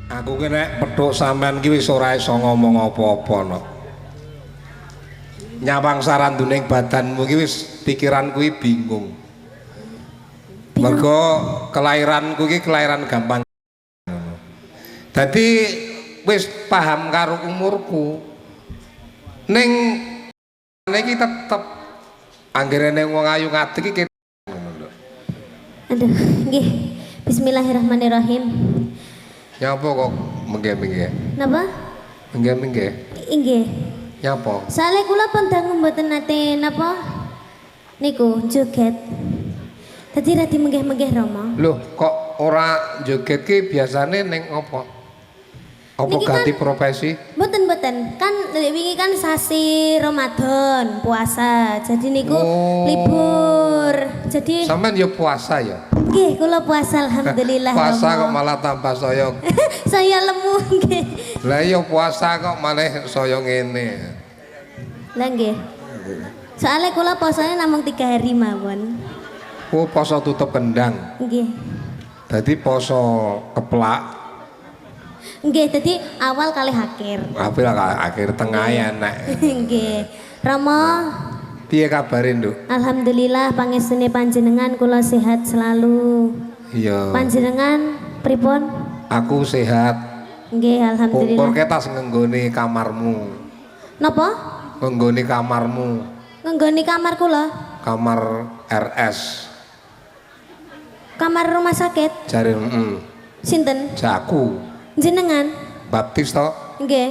Aku ki nek petuk sampean ki wis ora iso ngomong apa-apa no. Nyawang saranduning badanmu ki wis pikiranku ki bingung. Mergo kelairanku ki kelairan gampang. Dadi wis paham karo umurku. Ning iki tetep anggere ning wong ayu ngadeg iki Aduh, nggih. Bismillahirrahmanirrahim. nyapa kok mengge-mengge? Napa? Mengge-mengge? Inggih. Nyapa? Soale kula pun dangu mboten nate napa niku joget. Dadi radi menggeh-menggeh Rama. Loh, kok ora joget ki biasane ning apa? Apa Niki ganti kan, profesi? Mboten. Kan wingi kan sasi Ramadan, puasa. Jadi niku libur. Jadi Sampeyan ya puasa ya? nggih kula puasa alhamdulillah. Puasa Rama. kok malah tambah saya. Saya lemu nggih. Lah iya puasa kok malah saya ngene. Lah nggih. Soale kula puasanya namung 3 hari mawon. Oh, poso tutup kendang. Nggih. Dadi poso keplak. Nggih, dadi awal kali akhir. Tapi lah akhir tengah ya nek. Nggih. Rama, Piye kabare, Nduk? alhamdulillah pangestune panjenengan kula sehat selalu. Iya. Panjenengan pripun? Aku sehat. Nggih, Kumpul alhamdulillah. ketas ngenggone kamarmu. Napa? Ngenggone kamarmu. Ngenggoni kamar kula. Kamar RS. Kamar rumah sakit. Jare Sinten? jaku. Jenengan? Baptis to Nggih.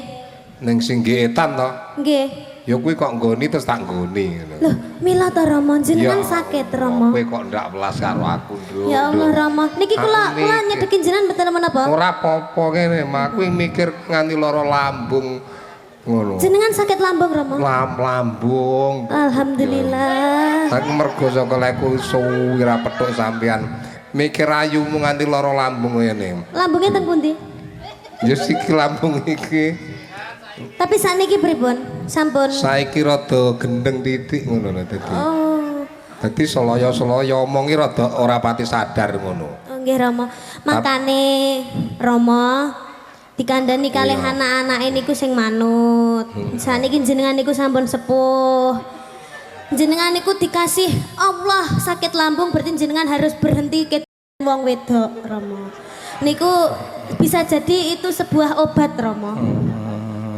ning Singgetan to. Nggih. Ya kuwi kok nggoni terus tak nggoni ngono. Loh, mila ta Rama, jenengan Ya sakit Allah, Rama. kowe kok ndak welas karo aku, Nduk. Ya Allah Rama, niki kula nyedekin jenengan mboten menapa? Ora apa-apa kene, mak kuwi mikir nganti lara lambung ngono. Jenengan sakit lambung Rama? Lambung. Alhamdulillah. Aku mergo saka leku suwi ra petuk sampean. Mikir ayumu nganti lara lambung ngene. Lambungnya teng pundi? Ya siki lambung iki. Tapi sakniki pripun? Sampun. Saiki rada gendeng titik ngono lho dadi. Oh. Dadi selaya-selaya omongi rada ora pati sadar ngono. Oh, nggih Rama. Makane Rama dikandani kalih anak-anake niku sing manut. Saniki jenengan niku sampun sepuh. Jenengan niku dikasih Allah sakit lambung berarti jenengan harus berhenti ke wong wedok Rama. Niku bisa jadi itu sebuah obat Rama.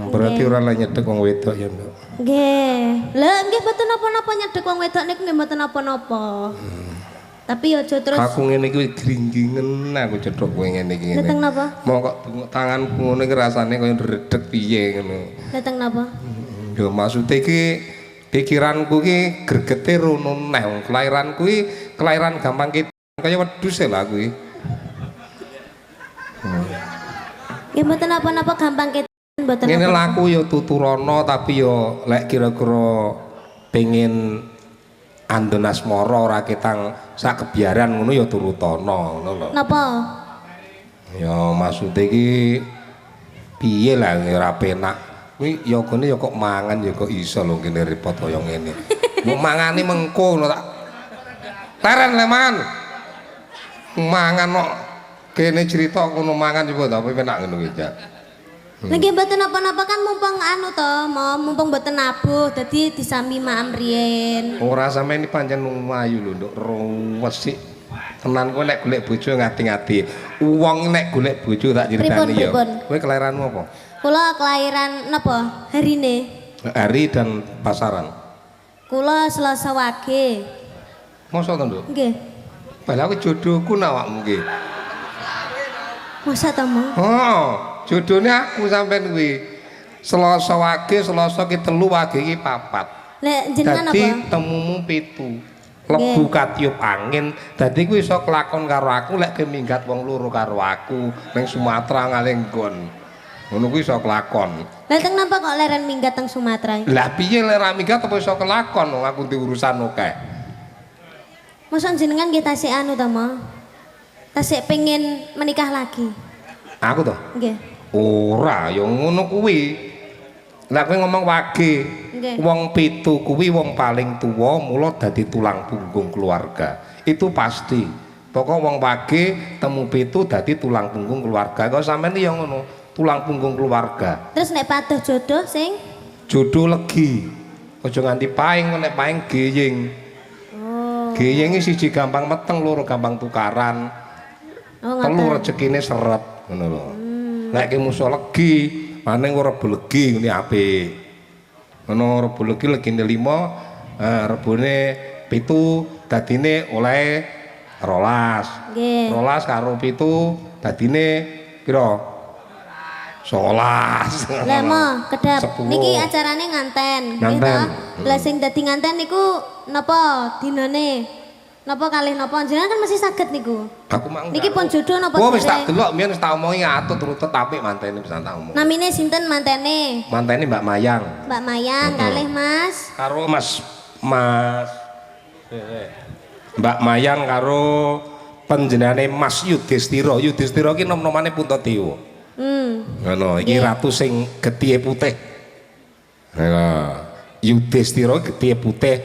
Berarti ora lah nyedek wong wedok ya, Nduk. Nggih. Lah nggih mboten napa-napa nyedek wong wedok niku nggih mboten napa-napa. Tapi aja terus Aku ngene iki gringgingen aku cethuk kowe ngene iki ngene. dateng napa? Mau kok tanganku ngono iki rasane kaya ndredeg piye ngono. Dateng napa? Ya maksud iki pikiranku ki gregete rono neh wong kelairanku ki kelairan gampang kaya wedhus e lah kuwi. Nggih mboten napa-napa gampang mboten. Ngene laku ya tuturana tapi ya lek kira-kira pengen andhen asmara ora ketang sak kebiaran ngono ya turutana ngono lho. Napa? Ya maksude iki piye lah ora penak. Kuwi ya gone ya kok mangan ya kok iso lho kene repot kaya ngene. Mau mangane mengko ngono tak. Teren le mangan. Mangan kok kene cerita ngono mangan coba ta penak ngono iki, Jak. Lagi mboten napa-napa kan mumpung anu to, mumpung mboten nabuh dadi disami maam riyen. Ora sampe ini pancen mlayu lho, Nduk. Resik. Tenan kowe nek golek bojo ngati-ngati. Wong nek golek bojo tak critani ya. Kowe kelairanmu apa? Kula kelahiran napa? Harine. Hari dan pasaran. Kula Selasa Wage. Mosok to, Nduk? Nggih. Padahal aku jodohku nawakmu nggih. Masa ta, Mo? Oh, jodohne aku sampean kuwi. Selasa Wage, Selasa ki 3, Wage ki 4. Lek jenengan Dadi apa? temumu 7. Lebu katiup angin. Dadi kuwi iso kelakon karo aku lek keminggat wong loro karo aku ning Sumatera ngalenggon. Ngono kuwi iso kelakon. Lah teng napa kok leren minggat teng Sumatera? Lah piye lek ra minggat apa iso kelakon wong aku di urusan akeh. Mosok jenengan nggih tasik anu ta, Mo? Tasik pengen menikah lagi. Aku to? Nggih. Ora, ya ngono kuwi. Lah kowe ngomong Wage. Nggih. Wong 7 kuwi wong paling tuwa, mula dadi tulang punggung keluarga. Itu pasti. Pokok wong wage temu pitu dadi tulang punggung keluarga. Kok sampean iki ya ngono, tulang punggung keluarga. Terus nek padoh jodoh sing Jodoh legi. Aja nganti paing, nek paing geying. Oh. Geying iki siji gampang meteng, loro gampang tukaran. Oh, Telu ngoten. rezekine seret ngono lho. Nek ki musuh legi, maning ora belegi ngene apik. Ngono rebo legi legine 5, rebone 7 dadine oleh 12. Nggih. 12 karo 7 dadine pira? 11. Lah mo kedap 10. niki acarane nganten. Nganten. Nggih to? Lah sing dadi nganten niku napa dinane? Napa kalih napa jenengan kan masih saged niku. Aku mak Niki pun jodoh napa Oh wis tak dereng? delok mbiyen wis tak omongi atut rutut apik mantene pisan tak omong. Namine sinten mantene? Mantene Mbak Mayang Mbak Mayang kalih Mas. karo Mbak Mayang karo panjenengane Mas Yudhistira. Yudhistira ki nom-nomane Puntadewa. Ngono, iki Nggih. ratu sing getihé putih. Nah, Yudhistira getihé putih,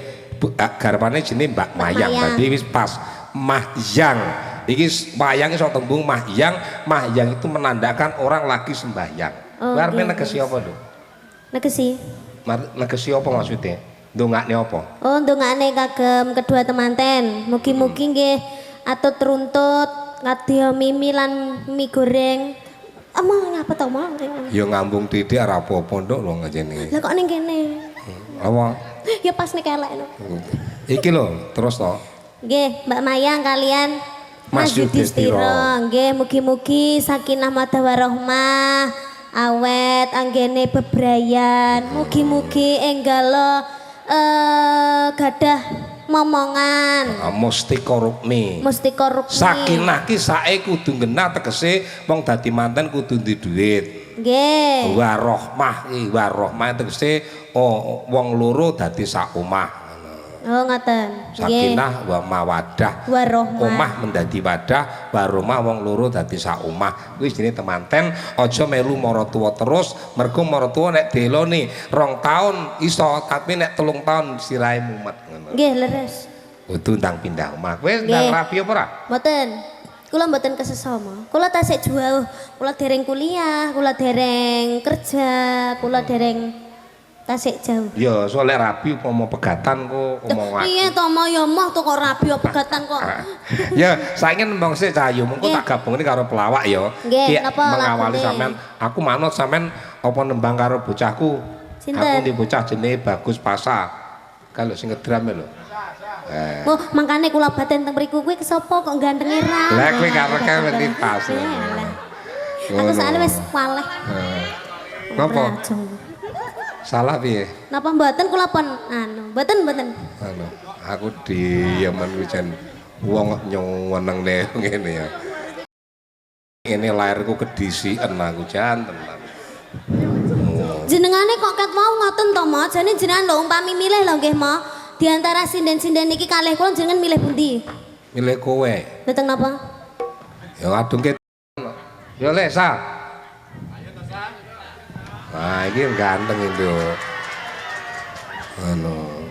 garwane jenenge Mbak Mayang. Mayang. Dadi wis pas Mahyang. Iki Mayang iso tembung Mahyang. Mahyang itu menandakan orang lagi sembahyang. Oh, Kuwi arepe nggih. negesi apa, Nduk? Negesi. Negesi apa maksudnya? Ndongakne apa? Oh, ndongakne kagem kedua temanten. Mugi-mugi nggih atut runtut, kadya mimi lan mie goreng. Amang apa to, Mang? Ya ngambung titik ora apa-apa nduk lho ngene. Lah kok ning kene? Apa? Ya pas nek elek lho. Iki lho, terus to. Nggih, Mbak Mayang kalian Mas Mas Yudhistira. Nggih, mugi-mugi sakinah mawaddah warahmah, awet anggene bebrayan. Mugi-mugi enggalo gadah momongan. Mustika Rukmi. Mustika rukmi. Sakinah ki sae kudu genah tegese wong dadi manten kudu duwe dhuwit. Nggih. Warohmah ki warohmah tegese wong loro dadi sak omah. Oh, ngoten. Nggih. Sakinah wa mawaddah. Warahmah. Omah menjadi wadah, waromah wong loro dadi sak omah. Kuwi jenenge temanten, aja melu maratuwa terus, mergo maratuwa nek delone 2 taun iso, tapi nek 3 taun sirahe mumet ngono. Nggih, leres. Kudu ndang pindah omah. Kowe Nggih. ndang rapi apa ora? Mboten. Kula mboten kesesama. Kula tasik jauh. Kula dereng kuliah, kula dereng kerja, kula dereng tasik jauh. Ya, soalnya rapi upama pegatan kok omong Iya to mau ya moh to kok rabi apa pegatan kok. Ya, saiki nembang sik Cahayu, mengko Nggih. tak gabungne karo pelawak ya. Nggih, Ki napa mengawali lagune? sampean, aku manut sampean apa nembang karo bocahku. Sinten? Aku ndi bocah jenenge Bagus Pasa. Kalau sing ngedram lho. Oh, mangkane kula baten teng mriku kuwi kesapa kok gantenge ra. Lah kowe kareke lintas. Aku sakjane wis waleh. Napa? Rajong. Salah piye? Napa mboten kula pun mboten. Anu, aku diemen wijen wong nyuwenengne ngene ya. Ini lahirku kedisiken aku jan tenan. Jenengane kok ket mau ngoten to, Mo? Jane jenengan lho umpami milih lho nggih, Mo. Di antara sinden-sinden niki kalih kula jenengan milih pundi? Milih kowe. Dateng napa? Ya adungke. Ya Lesa. Nah, iki ganteng itu. Anu.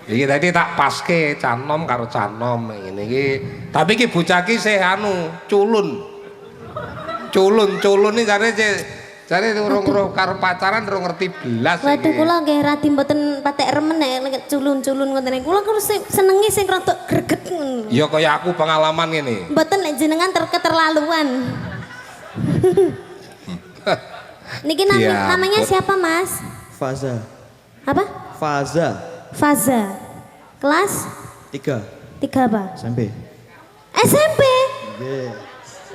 Iki tadi tak paske canom karo canom ngene iki. Tapi iki bocah iki sih anu culun. Culun iki jare urung karo pacaran urung ngerti belas iki. Waduh kula nggih radi mboten patek remen nek culun-culun ngoten niku. Kula kudu senengi sing rada greget ngono. Ya kaya aku pengalaman ngene. Mboten nek jenengan keterlaluan. Niki Ya namanya ampun. siapa, Mas? Faza. Apa? Faza. Faza. Kelas 3 3 apa? SMP. SMP. Nggih.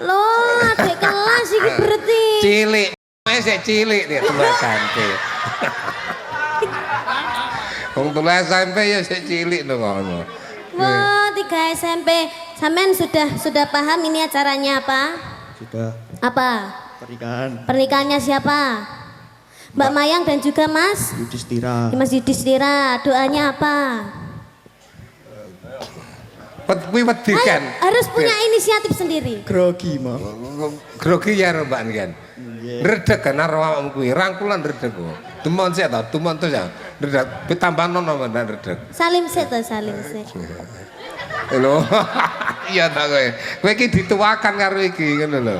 Loh, adik kelas iki berarti. Cilik. Sik cilik nek tulis SMP. Wong tulis SMP ya sik cilik lho ngono. Wah, 3 SMP. Sampean sudah paham ini acaranya apa? Sudah Apa? pernikahan Pernikahannya siapa? Mbak Mayang dan juga Mas Yudhistira. Mas Yudhistira. Doanya apa? Kuwi wedi kan. Harus punya inisiatif sendiri. Grogi, Mo. Grogi ya Mbak kan. Redeg kan karo awakmu kuwi, rangkulan redeg kok. Demon sik ta, demon terus ya. Redeg tambah nono Mbak redeg. Salim sik to, salim sik. Lho. Iya ta kowe. Kowe iki dituakan karo iki ngono lho.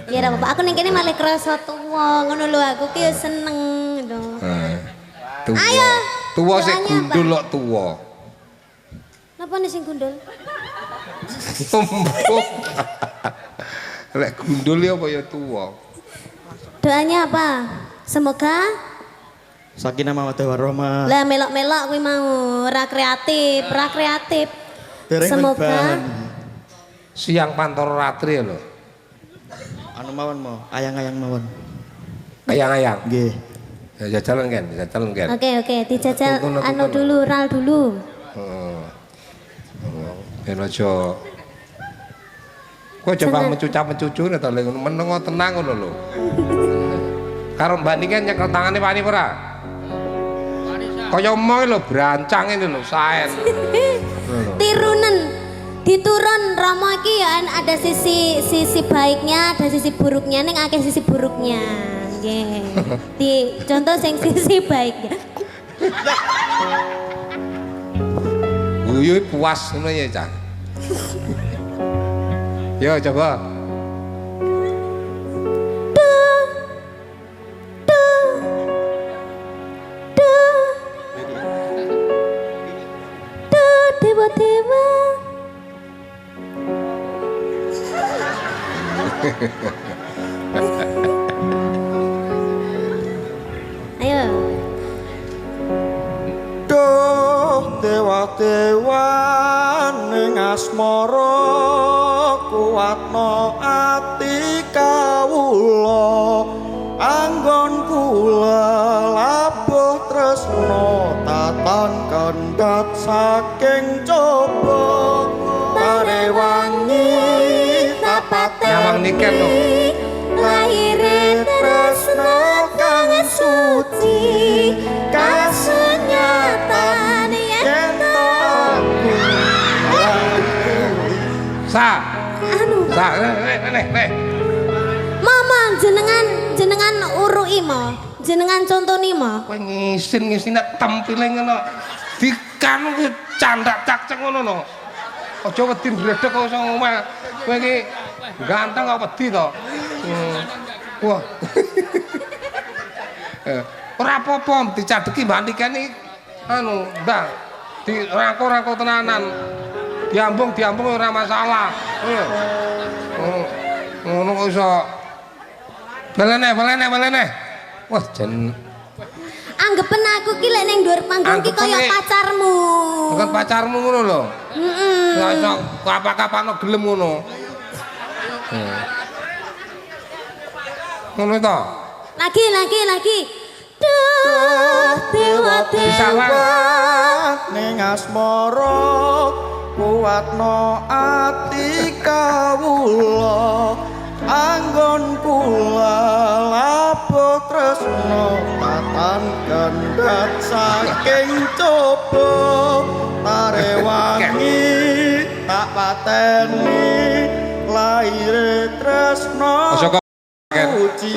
Ya ora apa-apa, aku ning kene malah krasa tuwa, ngono lho aku ki ya seneng lho. Tuwa. Ayo, Tuwa sik doanya gundul kok tuwa. Napa nih sing gundul? Lek gundul ya apa ya tuwa. Doanya apa? Semoga Sakinah mawaddah warahmah. lah melok-melok kuwi mau ora kreatif, ora kreatif. Dereng Semoga menbahan. Siang pantoro ratri lho. Anu mawon mo, ayang-ayang mawon. Ayang-ayang. Nggih. Ya jalan kan, jalan kan. Oke, dijajal Tuntun, anu tuntun. dulu, ral dulu. Heeh. Ben aja kok coba mencucap-mencucu nek to menengo tenang ngono lho. Karo Mbak Niki nyekel tangane wani ora? Kaya mau lho brancang ini lho saen. Tirunen diturun Romo iki ya ada sisi baiknya, ada sisi buruknya, ning akeh sisi buruknya. Nggih. Di contoh sing sisi baiknya. Guyu puas ngono ya, Cak. Yo coba. Dewa-dewa. Ayo. Duh dewa-dewa ning asmara kuwatno ati kawula anggon kula labuh tresna tatan kandhat saking coba parewangi tapate Nyawang niken lho. Lahire tresna kang suci kasunyatan yen Sa. anu Sa, nih. mama jenengan urui mo jenengan contoni mo Kowe ngisin nek tampile ngono. Dikanu ki candak cak-cek ngono lho. Aja wedi ndredeg kok iso ngomel. Kowe iki ganteng kok wedi to. Wah. Ora apa-apa dicadeki Mbak Nikeni anu, ndang dirangko-rangko tenanan. Diambung ora masalah. Ngono kok iso. Balene. Wah, jen anggepen aku ki lek ning dhuwur panggung ki kaya pacarmu bukan pacarmu ngono lho. heeh Ora iso kapak-kapakno gelem ngono. Ngono to. lagi duh dewa-dewa ning asmara kuwatno ati kawula anggon kula labuh tresna tatan kandhat saking coba tarewangi tak pateni laire tresna Aja kok uji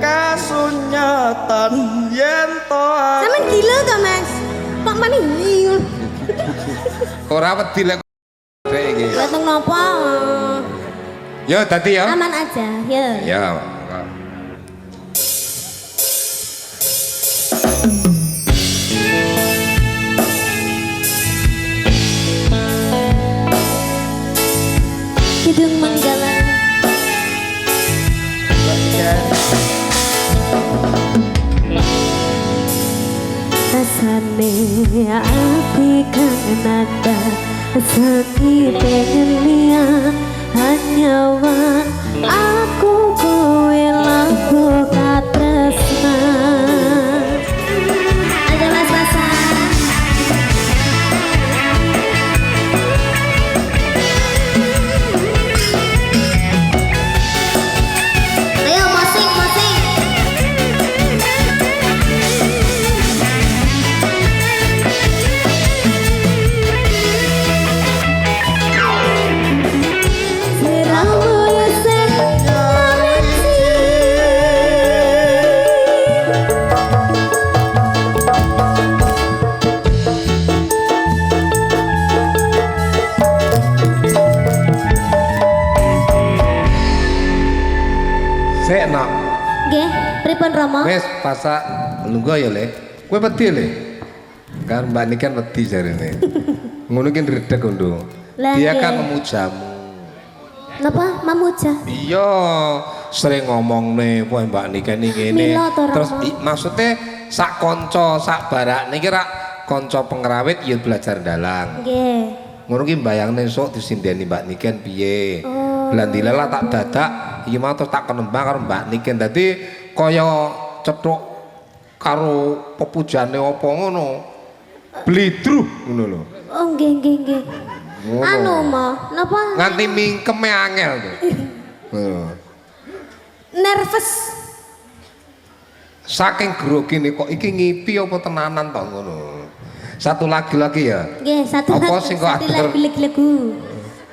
kasunyatan yen to sampean gila to Mas kok mani ngiyul ora wedi lek iki. dateng napa Ya dadi ya. aman aja ya Ya. hidung menggalang rasane ati kang nanda sakit pengen hanya wan aku kowe laku katresna ada mas-masan ayo masing Siramu Sik nak. Nggih, pripun Rama? Wis pasak lungguh ya, Le. Kowe wedi, Le. Kan Mbak Niken wedi jarene. Ngono ki redeg kondo. Lah, Dia nggih. kan memujamu. Napa mamuja? Iya, sering ngomong nih, wah Mbak Niken ini ngene. Mila to, Rama. Terus maksudnya sak konco, sak barak niki rak konco pengrawit ya belajar dalang. Nggih. Ngono ki mbayangne sok disindeni Mbak Niken piye. Oh. Lah dilalah tak dadak iki mau terus tak kenembang karo Mbak Niken. Dadi kaya cethuk karo pepujane apa ngono. Blidruh ngono lho. Oh nggih nggih nggih. Ngono. Anu mah, napa? Nganti mingkeme angel tuh. Nervous. Saking grogine kok iki ngipi apa tenanan to ngono. Satu lagi ya. Nggih, satu Apa lagu, sing kok satu atur? lagu.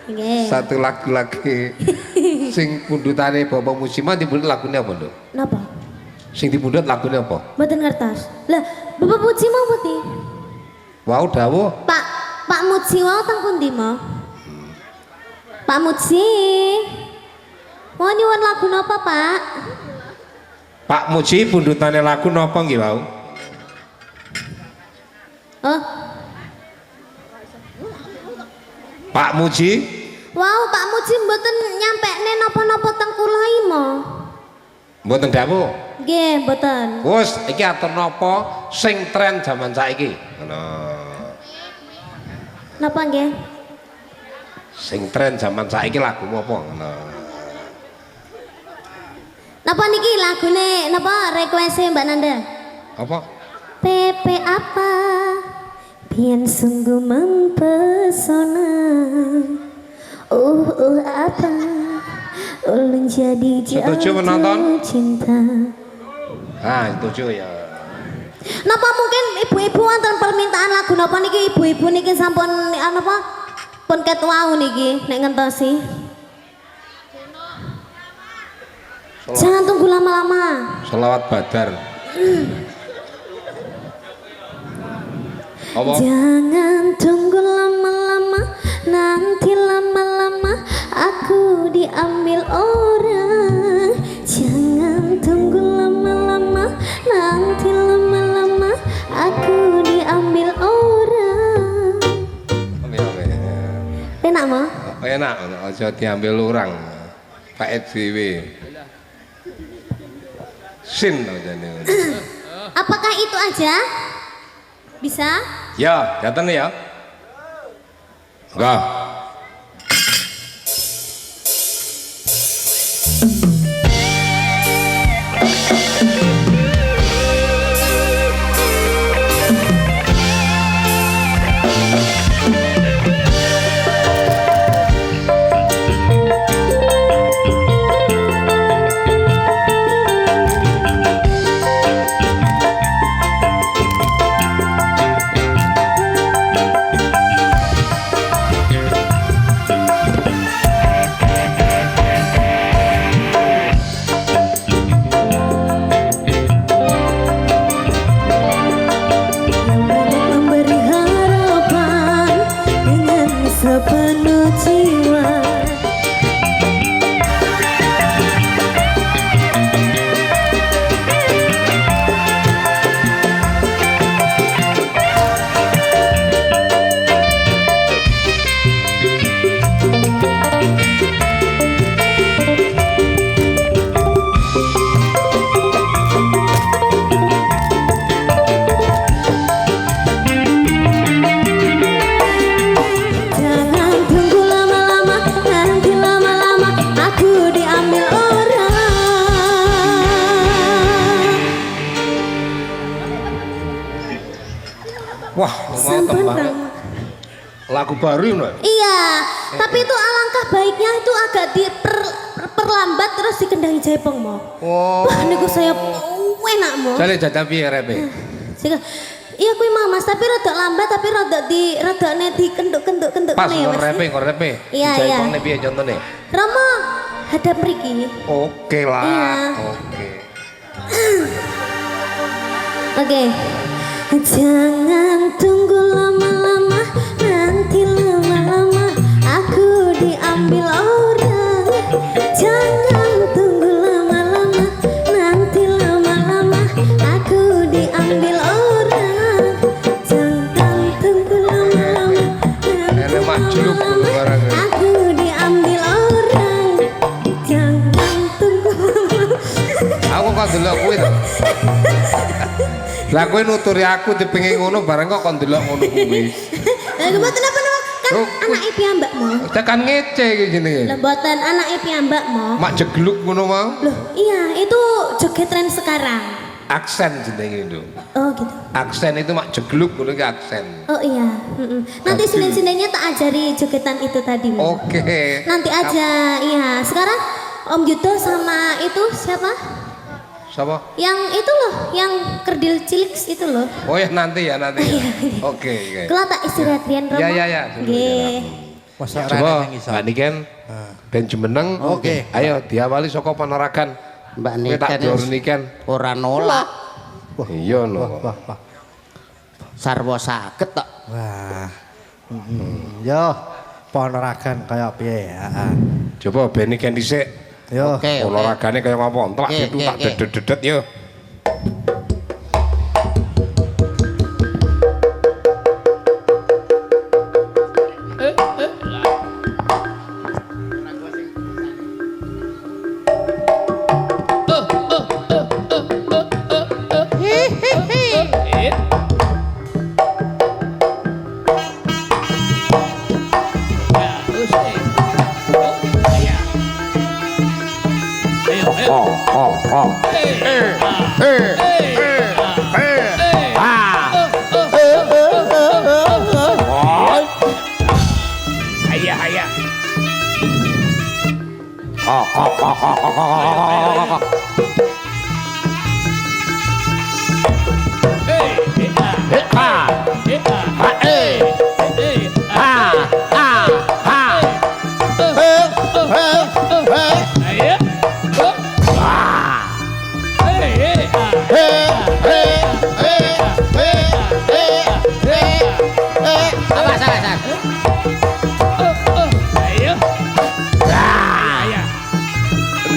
Nggih. Satu lagi sing pundutane Bapak Musima dipundhut lagune apa, Nduk? Napa? Sing dipundhut lagune apa? Mboten ngertos. Lah, Bapak Muji mau pundi? Wau dawuh. Pak Muji wau teng pundi mau? Pak Muji. Mau nyuwun lagu napa, Pak? Pak Muji pundutane lagu napa nggih wau? Oh, Pak Muji? wow, Pak Muji mboten nyampekne napa-napa teng kula iki mo. Mboten dawuh. Nggih, mboten. Wes iki atur napa sing tren jaman saiki. Ngono. Napa nggih? Sing tren jaman saiki lagu apa ngono. Napa niki lagune napa request Mbak Nanda? Apa? PP apa? Pian sungguh mempesona. Apa? Ulun jadi Setuju menonton? jatuh cinta. Ah, setuju ya. Napa mungkin ibu-ibu wonten permintaan lagu napa niki ibu-ibu niki sampun napa? Pun ket wau niki nek ngentosi. Jangan tunggu lama-lama. Selawat Badar. Apa? Jangan tunggu lama-lama, nanti lama-lama aku diambil orang. Jangan tunggu lama-lama, nanti lama-lama aku diambil orang. Enak mah? Enak, aja diambil orang. Pak SBY. Sin to jane. Apakah itu aja? Bisa? Ya, datang ya. Enggak. Memberi harapan dengan sepenuh jiwa. Jangan tunggu lama-lama, nanti lama-lama aku diambil orang. Wah, mau Sampun tembang. Bang. Lagu baru no. Iya, tapi itu alangkah baiknya itu agak diperlambat terus dikendangi Jaipong mo. Oh. Wah, niku saya enak mo. Jale jajan piye repe? Sika, iya kuwi mah Mas, tapi rada lambat tapi radane dikenduk-kenduk Pas ngene, ngor Mas. repe. Iya, iya. Jaipongne piye contone? Rama hadap mriki. Oke lah. Iya. Oke. Oke. Jangan tunggu lama-lama, nanti lama-lama aku diambil orang. Jangan tunggu lama-lama, kok ndelok kuwi to. Lah kowe nuturi aku dipengin ngono bareng kok ndelok ngono kuwi. Lah mboten apa-apa kan anake piyambak mau. Tekan ngece iki jenenge. Lah mboten anake piyambak mau. Mak jegluk ngono mau. Loh, iya itu joget tren sekarang. Aksen jenenge itu. Oh gitu. Aksen itu mak jegluk ngono iki aksen. Oh iya. Nanti Senin-Seninnya tak ajari jogetan itu tadi. Mas. Oke. Nanti aja, iya. Sekarang Om Yudo sama itu siapa? Siapa? Yang itu loh, yang kerdil cilik itu loh. Oh ya nanti ya nanti. Ya. Iya, iya. Oke. Kalau tak istirahat rian Romo. Ya. Nggih. Coba Mbak Niken ben jumeneng. Oke. Ayo diawali saka panaragan. Mbak Kowe tak Niken jor Niken. ora nolak. Iya no. Sarwa saged tok. Wah. Yo, poneragan kaya piye? Heeh. Coba ben Niken dhisik. Yo. Oke. Olahragane kaya ngapa? Entek Oke, gitu oke, tak oke. dedet-dedet yo.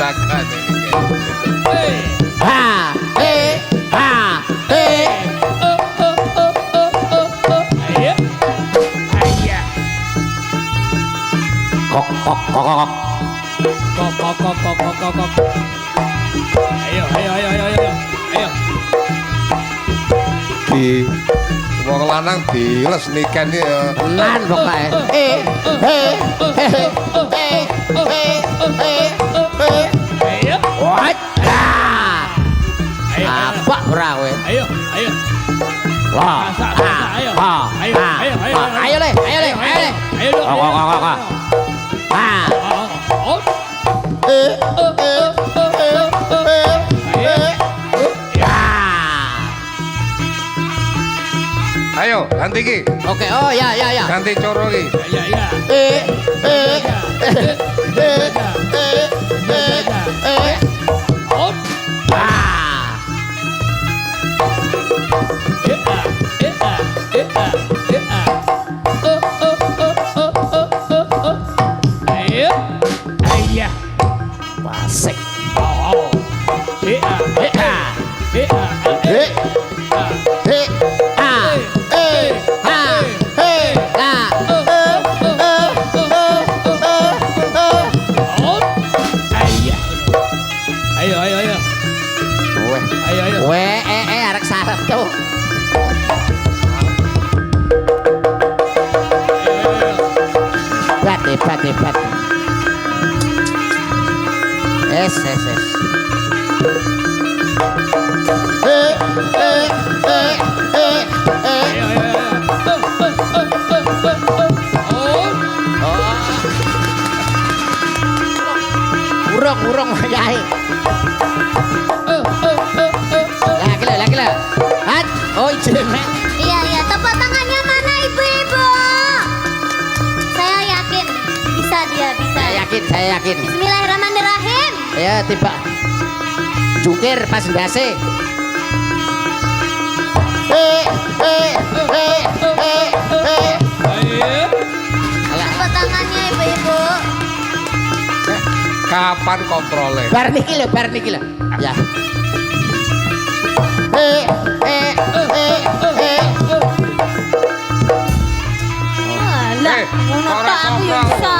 Tenaga di wong lanang diles Niken iki ya. Tenan pokoke. What? Apa ora kowe? Ayo. Wah. Ayo le. Ayo dong. Ah. Ayo ganti iki. Oke, oh ya. Ganti coro iki. Ya. Wasik. Ayo. Arek sarep tuh. Hebat. Es. Urung wayahe. Lagi lah. Hat. Oh, jemen. Iya, tepuk tangannya mana ibu-ibu? Saya yakin bisa dia, bisa. Saya yakin. Bismillahirrahmanirrahim. Ya, tiba. Jungkir pas ndase. Tepuk tangannya ibu-ibu. Kapan kontrole? Bar niki lho. Ya. Lah, ngono tok aku ya bisa.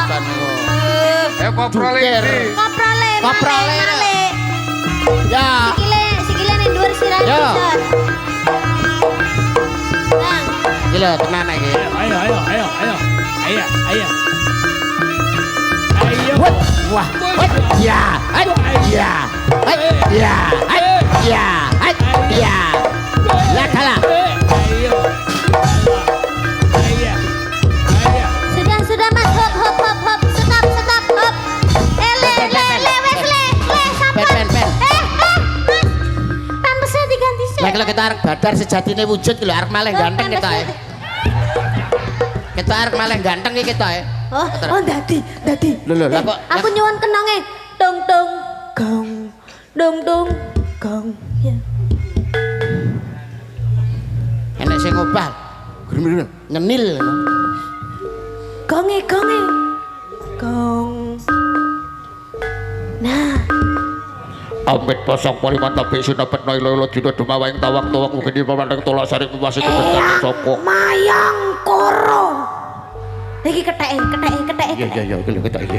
Kontrole iki. Koprole. Koprole. Male. Ya. Sikile Yo. Set. Nah, Iki lho tenan iki. Ayo. Ayo. Wah. Ya. Ya. Ya. Ya. Ya. Ya kalah. sudah Mas, hop. Stop, hop. Wes sampun. Pen. Mas. Pampesnya diganti sih. Lah kalau kita arek badar sejatine wujud ki lho arek malih ganteng kita ya. Kita arek malih ganteng iki kita ya. Oh, dadi. Lho lah kok Aku nyuwun kenonge. Dong gong. Dong gong. Ya. enek sing ngobah. Nyenil. Gonge. Gong. Nah, Amit pasang pali mantap besi dapat nai lolo dino dumawang tawang mungkin di pemandang tolak sari masih kebetulan soko mayang koro. Lagi ketek. iya kita ini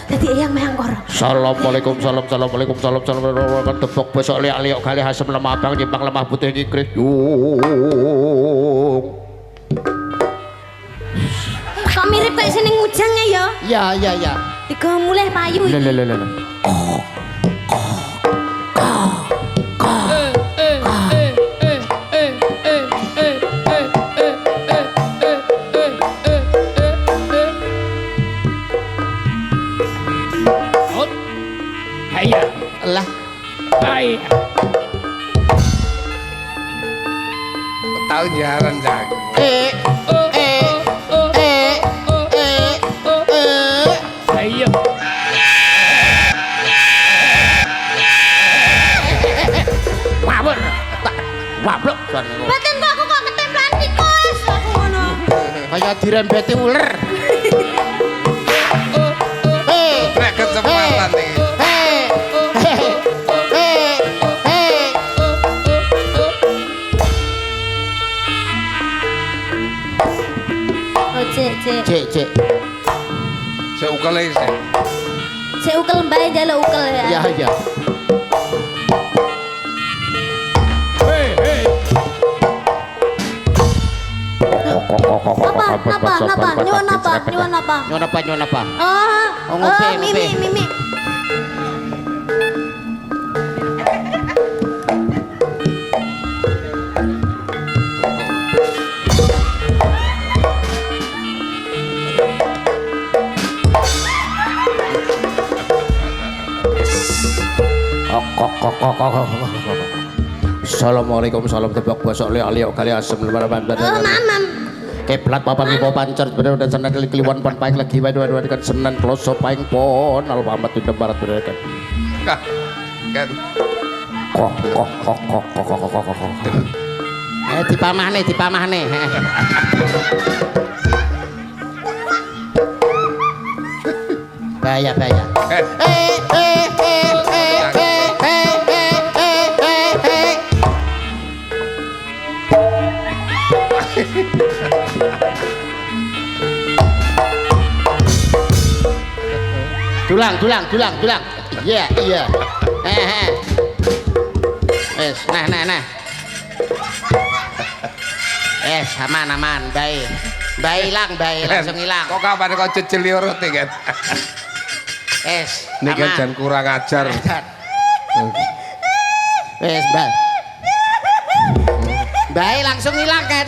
Dadi eyang mayang koro. Assalamualaikum salam kan tepok besok liak kali hasem lemah abang nyimpang lemah putih ngikrit yung Kok mirip kayak seneng ngujangnya ya? Ya. Tiga mulai payu. Lho. Lah, Tahu jaran jago. wablok. Batin kok aku kok ketempelan tikus. Aku ngono. Kayak dirembeti ular. Nek kesempatan nih. Oh, cek. Cek. Saya ukel aja. Cek ukel mbae jalo ukel ya. Ya. Napa? Nyuwun apa? Nyuwun apa? Oh, ngopi. Mimi. Assalamualaikum salam tebak besok liak kali asem lemah Mamam. Keplat papan lipo pancer bener dan senan keliwan pan paing lagi wae dua kan senan kloso paing pon alfamat di barat bener kan Kan. kok dipamahne. Bahaya. Dulang. Iya. Wes, nah. Aman. Baik hilang, langsung hilang. Kok kapan kau cecili urut kan? Ini kan jangan kurang ajar. Wes, baik langsung hilang kan?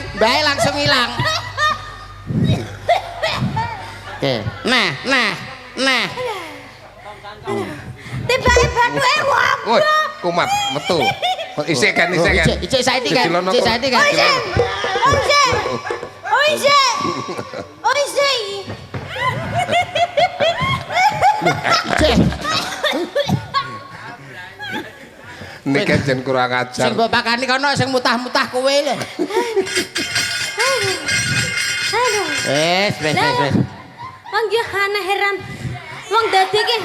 Oke. Nah. Tibake bathuke wong. Woi, kumat, metu. Isik kan. Icek saiki kan. Oh, isik. Icek. Ini kan jangan kurang ajar. Sing mbok pakani kono sing mutah-mutah kowe lho. Aduh. Wes. Wong yo aneh heran. Wong dadi ki.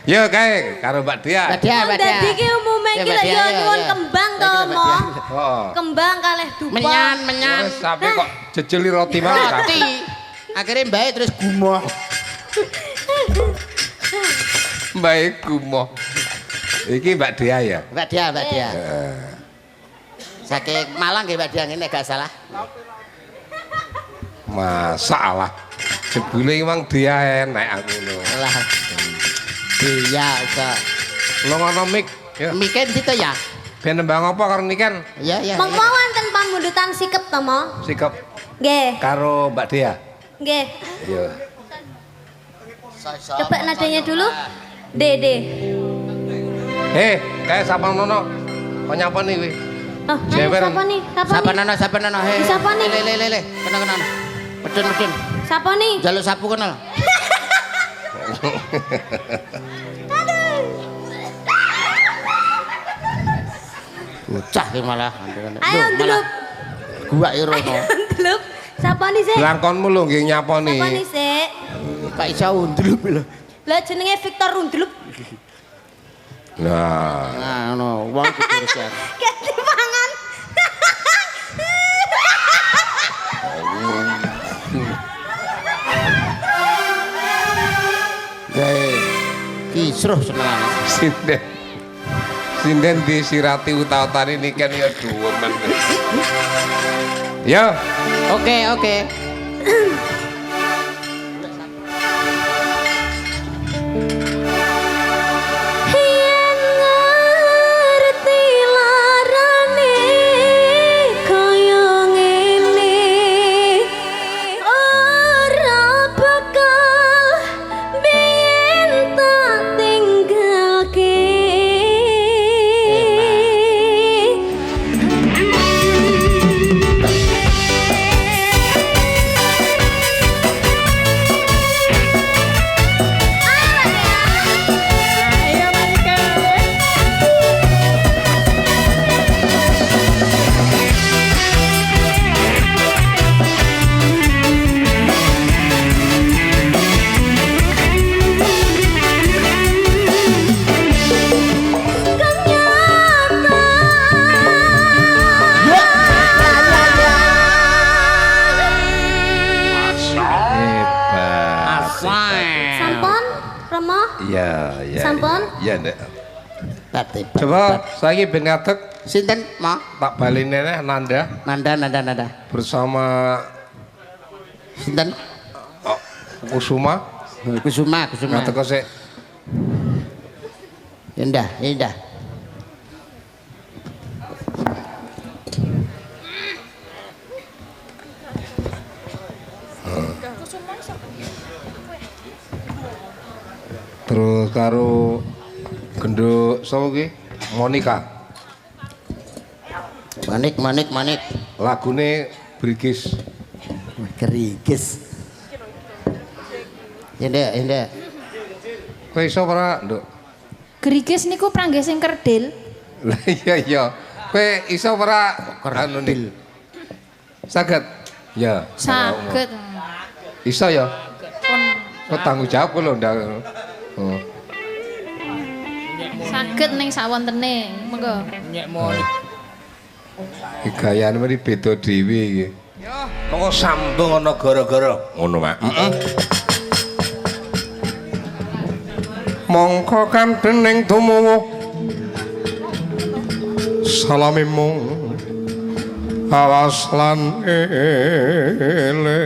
Yo kae karo Mbak Dia. Wong dadi ki umume ki lho yo nyuwun kembang to mo. Oh. Kembang kalih dupa. Menyan. Wes sampe kok jejeli roti mau. Roti. Akhirnya mbae terus gumoh. Baik gumoh. Iki Mbak Dia ya? Mbak Dia. Saking Malang nggih Mbak Dia ngene gak salah. Masalah. Jebule emang Dia enak aku lho. Lah. Dia iso. Lo ngono mik. Ya. Miken gitu ya. Ben nembang apa karo niken? Iya. Monggo wonten pamundutan sikep to, Mo? Sikap Nggih. karo Mbak Dia. Nggih. Iya. Coba nadanya dulu. Dede. Kayak sapa nono? Kok nyapa nih wih? Oh, ayo, Jewer. siapa nih? Sapa nono. Hei. Siapa nih? Le. Kena. Medun. Siapa nih? Jaluk sapu kenal. Bocah ki malah. Ayo ndelup. Gua irono. Ndelup. Siapa nih sih? Langkonmu lho nggih nyapa nih. Siapa nih sih? Kak iso undlup lho. Lah jenenge Victor Undlup. Nah, Nah, ngono, wong kudu Ganti pangan. gawe kisruh senengane. sinden disirati uta-utane niken ya duwemen. Ya, Oke. Sampun, Romo? iya. Sampun? Iya, Ndek. Tati. Coba saiki ben ngadeg Sinten, Mo? tak baline Nanda Nanda. bersama Sinten? Kusuma. Kusuma. Ngadeg kok sik. Indah. Terus karo genduk sapa ki? Monica. Manik. Lagune Brigis. Kerigis. Indah. Kowe iso ora, Nduk? Gerigis niku pranggih sing kerdil. Lah iya. Kowe iso ora anu nih? Saged? Ya. Saged. Iso ya? Pun Kok tanggung jawab lho ndak. Oh. saged ning sawontene. Monggo. Nyek monik. Iki gayane mesti beda dhewe iki. Ya, monggo sambung ana gara-gara. Ngono, Mak. Mongko kan dening tumuwuh salamimu awas lan ele